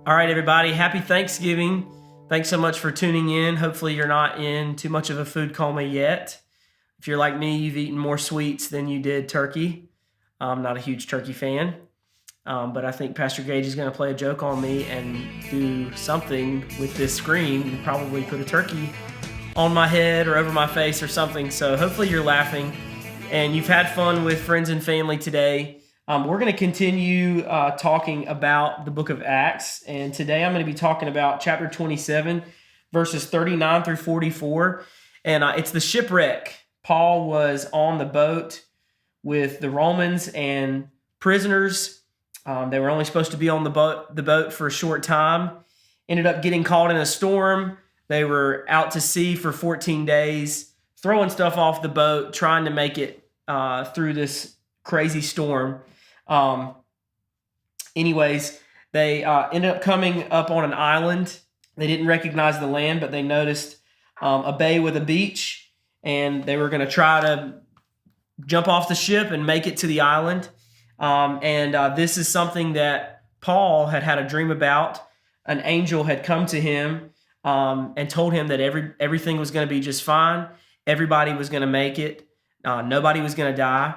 All right, everybody, happy Thanksgiving. Thanks so much for tuning in. Hopefully you're not in too much of a food coma yet. If you're like me, you've eaten more sweets than you did turkey. I'm not a huge turkey fan, but I think Pastor Gage is going to play a joke on me and do something with this screen and probably put a turkey on my head or over my face or something. So hopefully you're laughing and you've had fun with friends and family today. We're going to continue talking about the book of Acts, and today I'm going to be talking about chapter 27, verses 39 through 44, and it's the shipwreck. Paul was on the boat with the Romans and prisoners. They were only supposed to be on the boat for a short time. Ended up getting caught in a storm. They were out to sea for 14 days, throwing stuff off the boat, trying to make it through this crazy storm. Anyways, they ended up coming up on an island. They didn't recognize the land, but they noticed a bay with a beach, and they were going to try to jump off the ship and make it to the island. This is something that Paul had a dream about. An angel had come to him and told him that everything was going to be just fine. Everybody was going to make it. Nobody was going to die.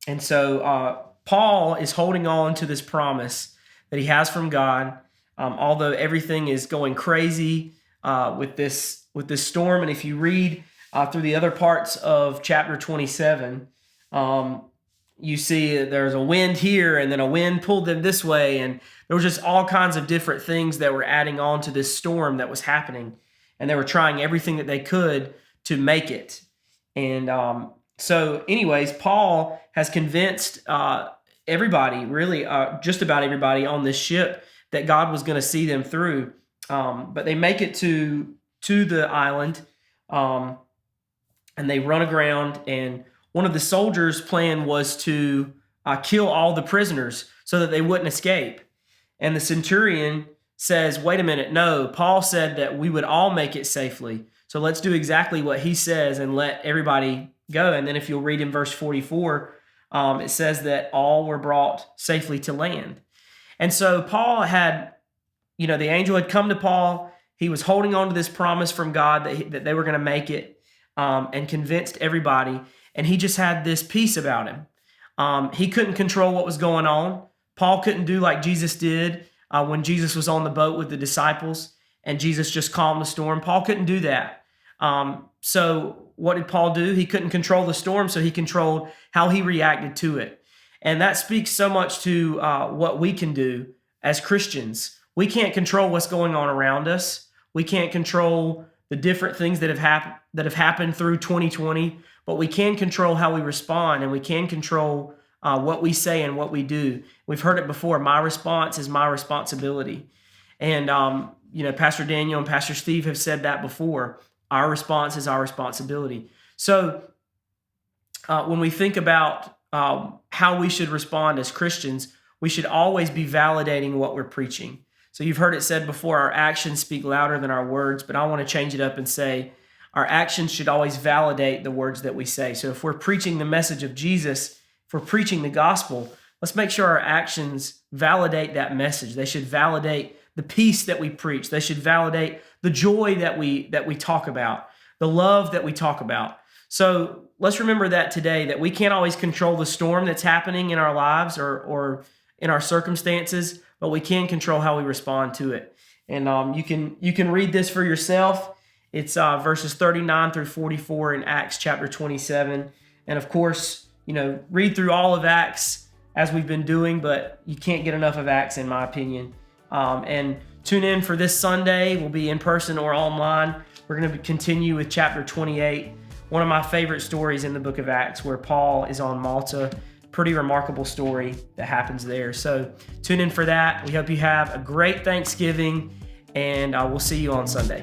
And so Paul is holding on to this promise that he has from God, although everything is going crazy with this storm. And if you read through the other parts of chapter 27, you see there's a wind here, and then a wind pulled them this way, and there was just all kinds of different things that were adding on to this storm that was happening, and they were trying everything that they could to make it. And so anyways, Paul has convinced everybody, really just about everybody on this ship, that God was going to see them through. But they make it to the island, and they run aground, and one of the soldiers' plan was to kill all the prisoners so that they wouldn't escape. And the centurion says, wait a minute, no, Paul said that we would all make it safely. So let's do exactly what he says and let everybody go. And then if you'll read in verse 44, it says that all were brought safely to land. And so Paul had, the angel had come to Paul. He was holding on to this promise from God that they were going to make it, and convinced everybody. And he just had this peace about him. He couldn't control what was going on. Paul couldn't do like Jesus did when Jesus was on the boat with the disciples and Jesus just calmed the storm. Paul couldn't do that. So what did Paul do? He couldn't control the storm, so he controlled how he reacted to it. And that speaks so much to what we can do as Christians. We can't control what's going on around us. We can't control the different things that have happened through 2020, but we can control how we respond, and we can control what we say and what we do. We've heard it before. My response is my responsibility. And, Pastor Daniel and Pastor Steve have said that before. Our response is our responsibility. So when we think about how we should respond as Christians, we should always be validating what we're preaching. So you've heard it said before, our actions speak louder than our words, but I want to change it up and say our actions should always validate the words that we say. So if we're preaching the message of Jesus, if we're preaching the gospel, let's make sure our actions validate that message. They should validate the peace that we preach. They should validate the joy that we talk about, the love that we talk about. So let's remember that today, that we can't always control the storm that's happening in our lives or in our circumstances, but we can control how we respond to it. And you can read this for yourself. It's verses 39 through 44 in Acts chapter 27. And of course, read through all of Acts as we've been doing, but you can't get enough of Acts in my opinion. And tune in for this Sunday. We'll be in person or online. We're going to continue with chapter 28, one of my favorite stories in the book of Acts, where Paul is on Malta. Pretty remarkable story that happens there. So tune in for that. We hope you have a great Thanksgiving, and we'll see you on Sunday.